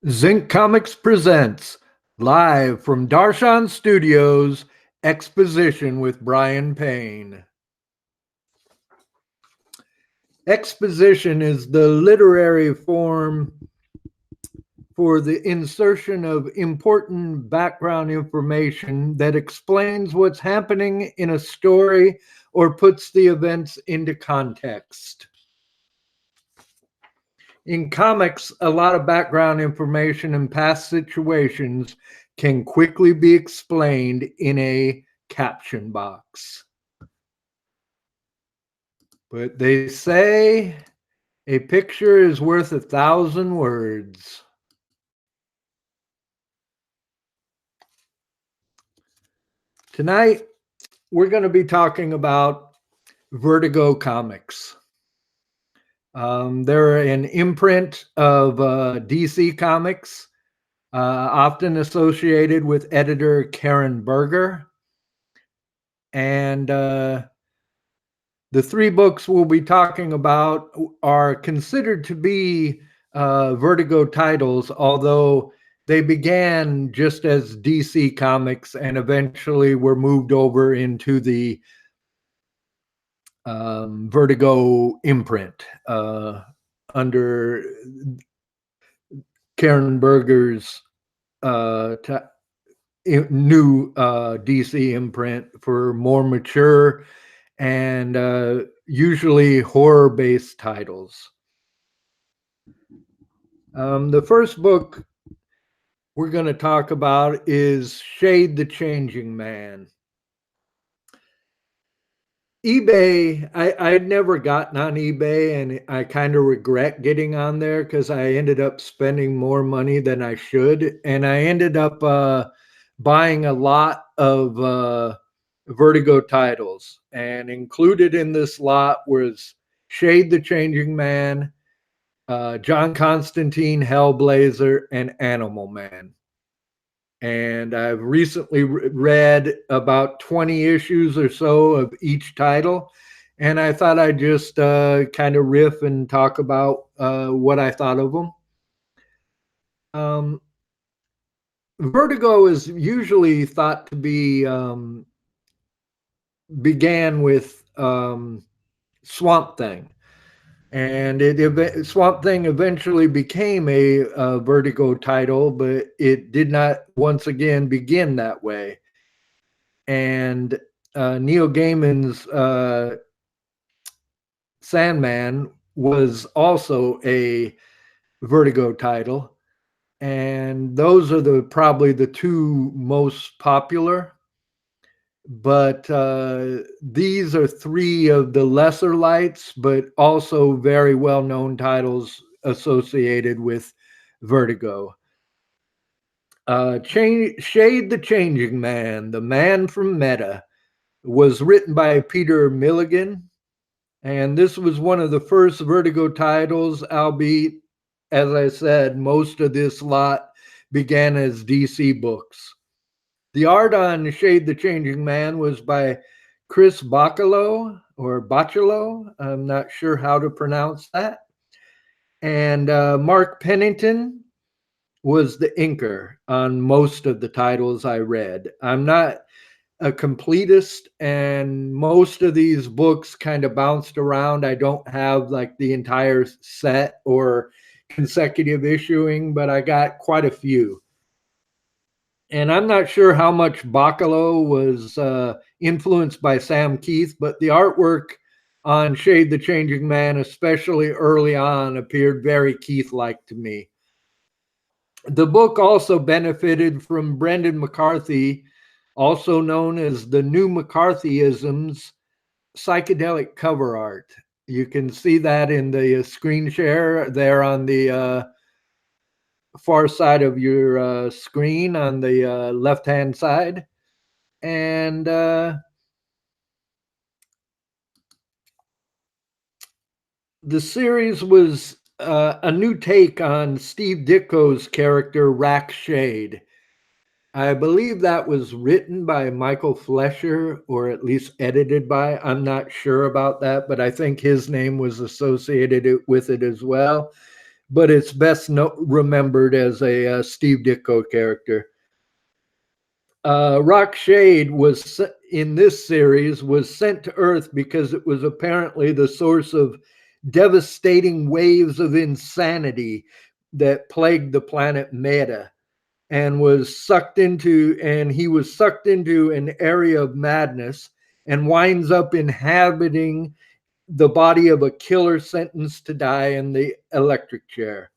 Zinc Comics presents, live from Darshan Studios, Exposition with Brian Payne. Exposition is the literary form for the insertion of important background information that explains what's happening in a story or puts the events into context. In comics, a lot of background information and past situations can quickly be explained in a caption box. But they say a picture is worth 1,000 words. Tonight, we're going to be talking about Vertigo Comics. They're an imprint of DC Comics, often associated with editor Karen Berger. And the three books we'll be talking about are considered to be Vertigo titles, although they began just as DC Comics and eventually were moved over into the Vertigo imprint under Karen Berger's new DC imprint for more mature and usually horror-based titles. The first book we're going to talk about is Shade the Changing Man. eBay, I'd never gotten on eBay, and I kind of regret getting on there because I ended up spending more money than I should, and I ended up buying a lot of Vertigo titles, and included in this lot was Shade the Changing Man, John Constantine, Hellblazer, and Animal Man. And I've recently read about 20 issues or so of each title, and I thought I'd just kind of riff and talk about what I thought of them. Vertigo is usually thought to be began with Swamp Thing, and Swamp Thing eventually became a Vertigo title, but it did not once again begin that way. And Neil Gaiman's Sandman was also a Vertigo title, and those are probably the two most popular. But these are three of the lesser lights, but also very well-known titles associated with Vertigo. Shade the Changing Man, The Man from Meta, was written by Peter Milligan, and this was one of the first Vertigo titles, albeit, as I said, most of this lot began as DC books. The art on Shade the Changing Man was by Chris Bachalo, or Bachalo, I'm not sure how to pronounce that. And Mark Pennington was the inker on most of the titles I read. I'm not a completist, and most of these books kind of bounced around. I don't have like the entire set or consecutive issuing, but I got quite a few. And I'm not sure how much Bacalo was influenced by Sam Keith, but the artwork on Shade the Changing Man, especially early on, appeared very Keith-like to me. The book also benefited from Brendan McCarthy, also known as the New McCarthyism's psychedelic cover art. You can see that in the screen share there on the far side of your screen on the left-hand side. And the series was a new take on Steve Ditko's character, Rack Shade. I believe that was written by Michael Fleischer, or at least edited by. I'm not sure about that, but I think his name was associated with it as well. but it's best remembered as a Steve Ditko character. Rock Shade was in this series was sent to Earth because it was apparently the source of devastating waves of insanity that plagued the planet Meta, and he was sucked into an area of madness and winds up inhabiting the body of a killer sentenced to die in the electric chair.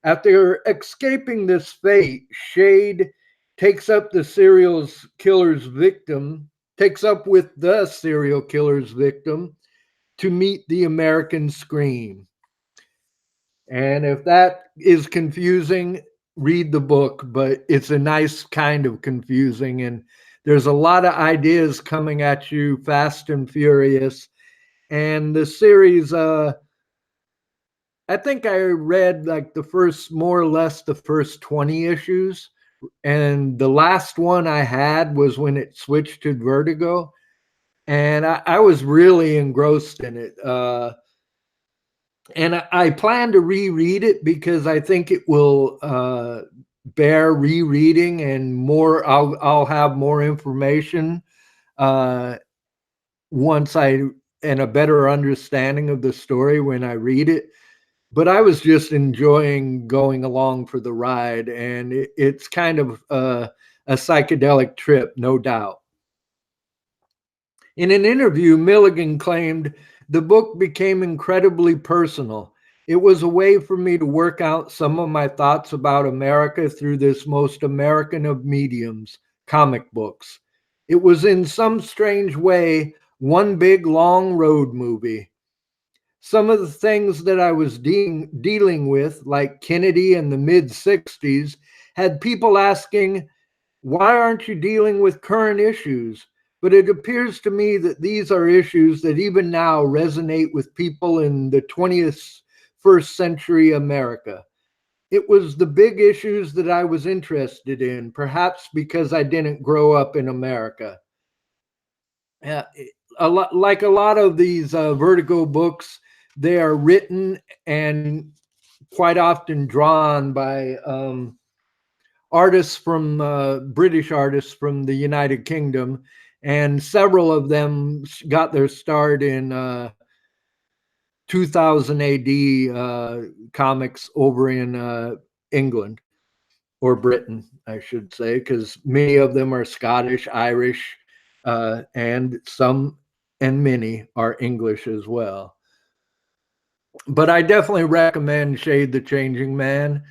After escaping this fate, Shade takes up with the serial killer's victim to meet the American Scream. And if that is confusing, read the book, but it's a nice kind of confusing. And there's a lot of ideas coming at you fast and furious. And the series, I think I read like more or less the first 20 issues. And the last one I had was when it switched to Vertigo. And I was really engrossed in it. And I plan to reread it because I think it will bear rereading, and more. I'll have more information once and a better understanding of the story when I read it. But I was just enjoying going along for the ride, and it's kind of a psychedelic trip, no doubt. In an interview, Milligan claimed, "The book became incredibly personal. It was a way for me to work out some of my thoughts about America through this most American of mediums, comic books. It was in some strange way one big long road movie. Some of the things that I was dealing with, like Kennedy in the mid-60s, had people asking, 'Why aren't you dealing with current issues?' But it appears to me that these are issues that even now resonate with people in the 21st century America. It was the big issues that I was interested in, perhaps because I didn't grow up in America." Uh, like a lot of these Vertigo books, they are written and quite often drawn by artists British artists from the United Kingdom, and several of them got their start in 2000 AD comics over in England, or Britain, I should say, because many of them are Scottish, Irish, and many are English as well. But I definitely recommend Shade the Changing Man.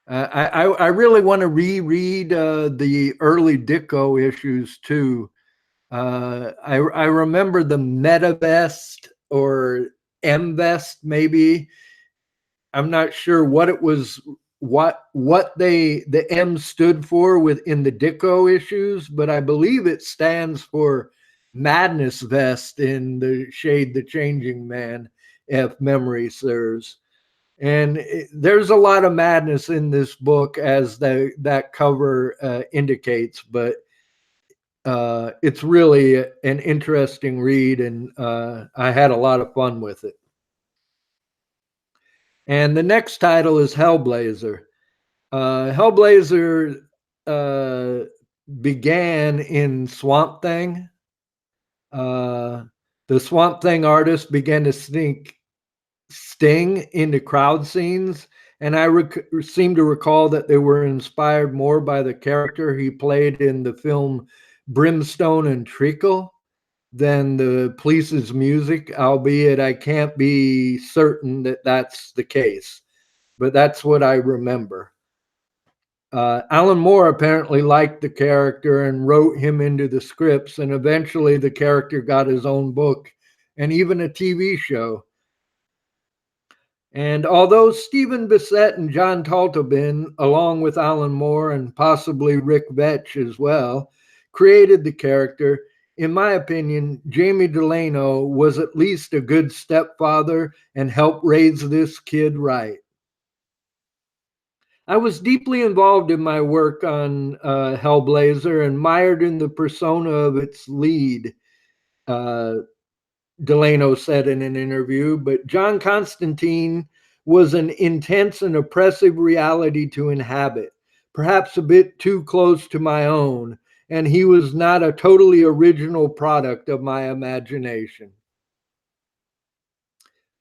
I really want to reread the early Ditko issues too. I remember the MetaVest or MVest, maybe. I'm not sure what it was, what the M stood for within the Ditko issues, but I believe it stands for Madness Vest in the Shade the Changing Man, if memory serves. And there's a lot of madness in this book, as that cover indicates, but it's really an interesting read, and I had a lot of fun with it. And the next title is Hellblazer. Hellblazer began in Swamp Thing. The Swamp Thing artist began to sting into crowd scenes, and I seem to recall that they were inspired more by the character he played in the film Brimstone and Treacle than the Police's music, albeit I can't be certain that that's the case, but that's what I remember. Alan Moore apparently liked the character and wrote him into the scripts, and eventually the character got his own book and even a TV show. And although Stephen Bissett and John Taltobin, along with Alan Moore and possibly Rick Vetch as well, created the character, in my opinion, Jamie Delano was at least a good stepfather and helped raise this kid right. I was deeply involved in my work on Hellblazer and mired in the persona of its lead, Delano said in an interview, but John Constantine was an intense and oppressive reality to inhabit, perhaps a bit too close to my own, and he was not a totally original product of my imagination.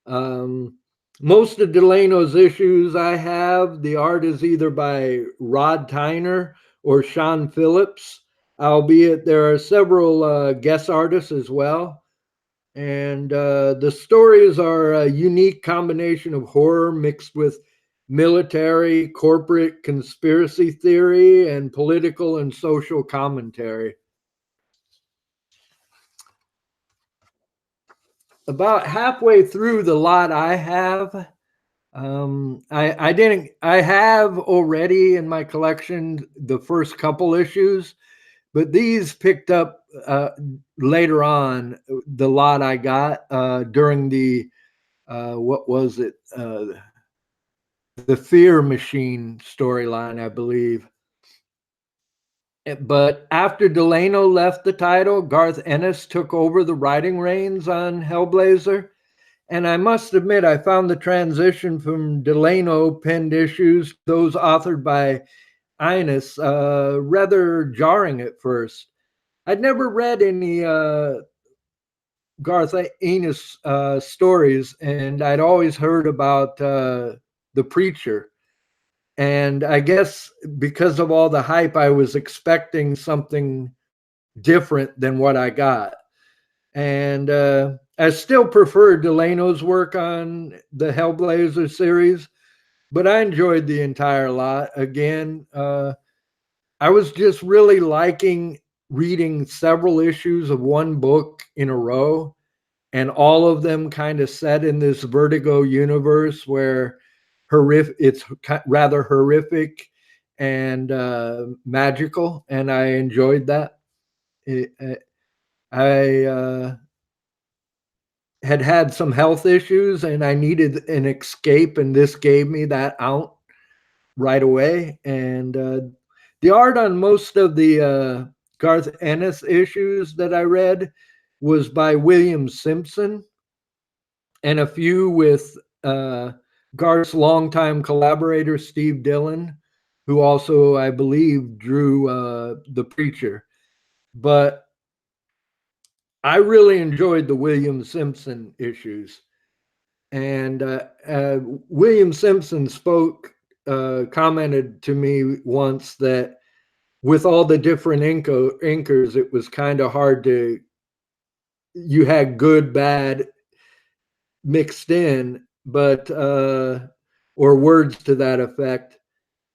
Um, Most of Delano's issues I have, the art is either by Rod Tyner or Sean Phillips, albeit there are several guest artists as well. And the stories are a unique combination of horror mixed with military, corporate conspiracy theory, and political and social commentary. About halfway through the lot I have, I didn't. I have already in my collection the first couple issues, but these picked up later on. The lot I got during the what was it? The Fear Machine storyline, I believe. But after Delano left the title, Garth Ennis took over the writing reins on Hellblazer. And I must admit, I found the transition from Delano penned issues, those authored by Ennis, rather jarring at first. I'd never read any Garth Ennis stories, and I'd always heard about The Preacher. And I guess because of all the hype, I was expecting something different than what I got. And I still prefer Delano's work on the Hellblazer series, but I enjoyed the entire lot. Again, I was just really liking reading several issues of one book in a row, and all of them kind of set in this Vertigo universe where it's rather horrific and magical, and I enjoyed that. I had some health issues and I needed an escape, and this gave me that out right away. And the art on most of the Garth Ennis issues that I read was by William Simpson, and a few with Garth's longtime collaborator, Steve Dillon, who also, I believe, drew The Preacher. But I really enjoyed the William Simpson issues. And William Simpson commented to me once that with all the different inkers, it was kind of hard you had good, bad mixed in, but, or words to that effect.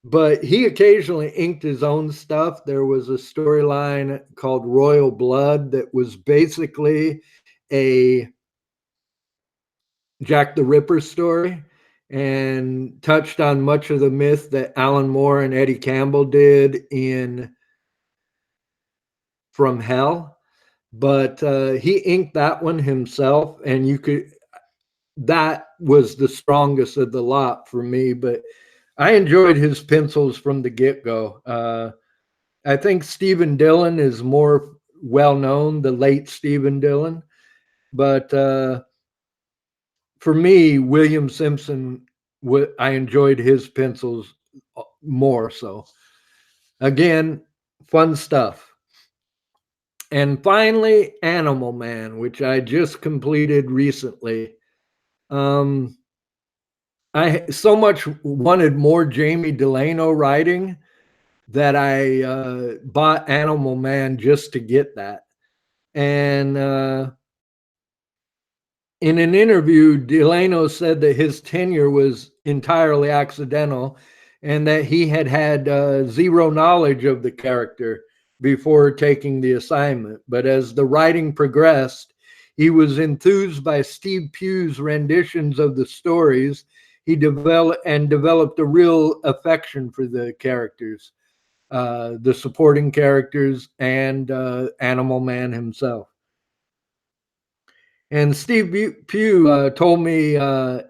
But he occasionally inked his own stuff. There was a storyline called Royal Blood that was basically a Jack the Ripper story and touched on much of the myth that Alan Moore and Eddie Campbell did in From Hell. But he inked that one himself, and that was the strongest of the lot for me. But I enjoyed his pencils from the get-go. I think Stephen Dillon is more well-known, the late Stephen Dillon. But for me, William Simpson, I enjoyed his pencils more. So again, fun stuff. And finally, Animal Man, which I just completed recently. I so much wanted more Jamie Delano writing that I bought Animal Man just to get that. And in an interview, Delano said that his tenure was entirely accidental and that he had zero knowledge of the character before taking the assignment. But as the writing progressed, he was enthused by Steve Pugh's renditions of the stories. He developed a real affection for the characters, the supporting characters, and Animal Man himself. And Steve Pugh told me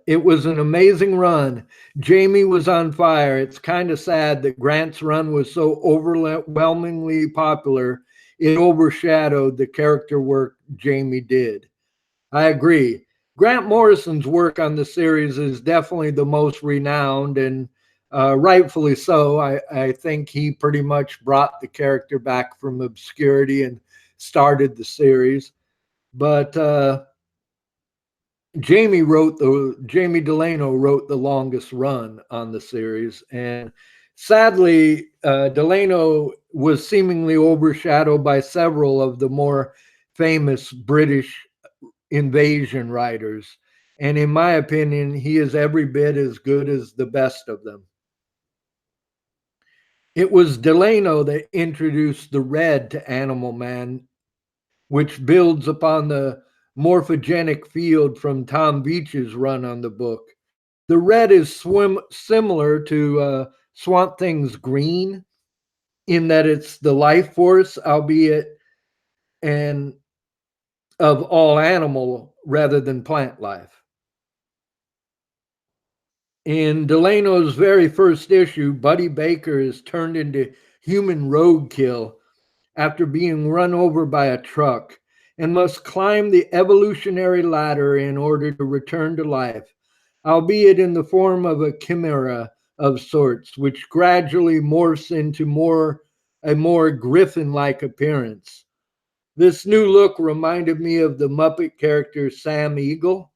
it was an amazing run. Jamie was on fire. It's kind of sad that Grant's run was so overwhelmingly popular, it overshadowed the character work Jamie did. I agree. Grant Morrison's work on the series is definitely the most renowned, and rightfully so. I think he pretty much brought the character back from obscurity and started the series. But Jamie Delano wrote the longest run on the series, and sadly, Delano was seemingly overshadowed by several of the more famous British invasion writers. And in my opinion, he is every bit as good as the best of them. It was Delano that introduced the red to Animal Man, which builds upon the morphogenic field from Tom Veitch's run on the book. The red is similar to Swamp Thing's green in that it's the life force, albeit and of all animal rather than plant life. In Delano's very first issue, Buddy Baker is turned into human roadkill after being run over by a truck and must climb the evolutionary ladder in order to return to life, albeit in the form of a chimera of sorts, which gradually morphs into a more griffin-like appearance. This new look reminded me of the Muppet character Sam Eagle,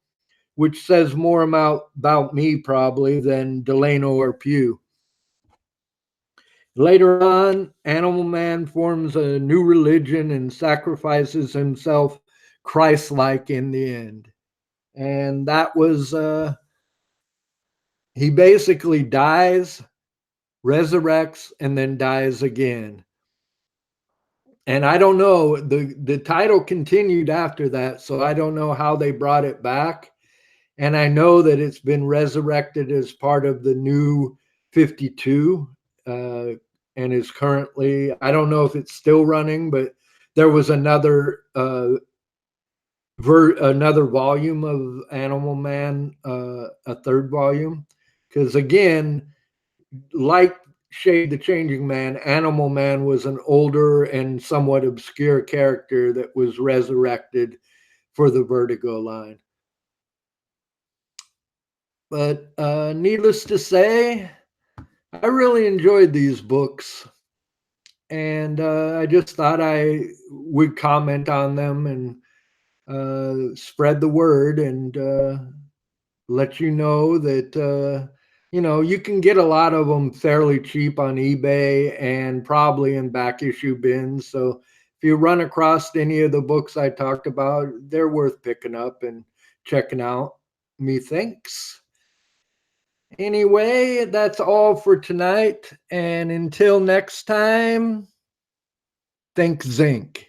which says more about me probably than Delano or Pugh. Later on, Animal Man forms a new religion and sacrifices himself Christ-like in the end. And that was, he basically dies, resurrects, and then dies again. And I don't know, the title continued after that, so I don't know how they brought it back. And I know that it's been resurrected as part of the new 52, and is currently, I don't know if it's still running, but there was another another volume of Animal Man, a third volume, because again, like Shade the Changing Man, Animal Man was an older and somewhat obscure character that was resurrected for the Vertigo line. But needless to say, I really enjoyed these books, and I just thought I would comment on them and spread the word and let you know that you can get a lot of them fairly cheap on eBay and probably in back issue bins. So if you run across any of the books I talked about, they're worth picking up and checking out. Methinks. Anyway, that's all for tonight. And until next time, think Zinc.